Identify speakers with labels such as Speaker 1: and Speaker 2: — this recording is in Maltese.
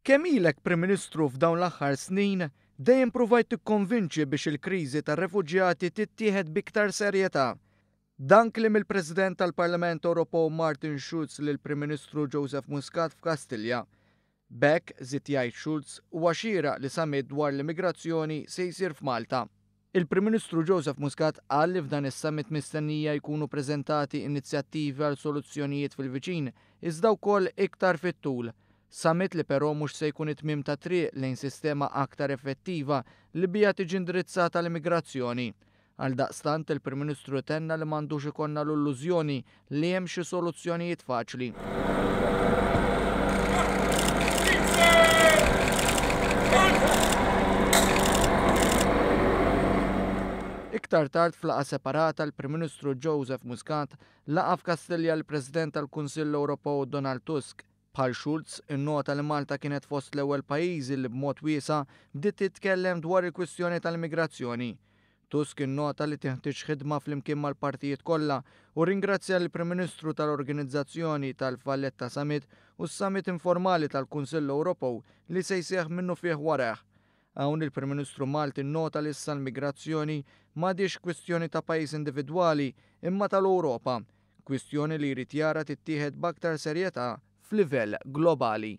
Speaker 1: Kemm ilek Prim Ministru f'dawn l-aħħar snin dejjem provajt tikkonvinċi biex il-kriżi tar-refuġjati tittieħed biktar serjetà. Dan kliem il-President tal-Parlament Ewropew Martin Schulz lil Prim Ministru Joseph Muscat f'Kastilja. B'hekk żied jgħid Schulz huwa xieraq li summit dwar l-immigrazzjoni se jsir f'Malta. Il-Prim Ministru Joseph Muscat qal li f'dan is-summit mistennija jkunu ppreżentati inizjattivi għal soluzzjonijiet fil-viċin iżda wkoll iktar fit-tul. Summit li però mhux se jkun it-tmiem ta' triq lejn sistema aktar effettiva li biha tiġi indirizzata l-immigrazzjoni. Għaldaqstant il-Prim Ministru tenna li m'għandux ikollna l-illużjoni li hemm xi soluzzjonijiet faċli. Iktar tard f'laqgħa separata l-Prim Ministru Joseph Muscat laqa f'Kastilja l-President tal-Kunsill Ewropew Donald Tusk. Bħal Schulz innota li Malta kienet fost l-ewwel pajjiżi li b'mod wiesa' bdiet titkellem dwar il-kwistjoni tal-immigrazzjoni. Tusk innota li teħtieġ ħidma flimkien mal-partijiet kollha u ringrazzja l-Prim Ministru tal-organizzazzjoni tal-Valletta Summit u s-Summit informali tal-Kunsill Ewropew li se jseħħ minnu fih warah. Hawn il-Prim Ministru Malti nnota li issa l-migrazzjoni m'għadix kwistjoni ta' pajjiż individwali imma tal-Ewropa, kwistjoni li jrid jara tittieħed b'aktar serjetà f'livell globali.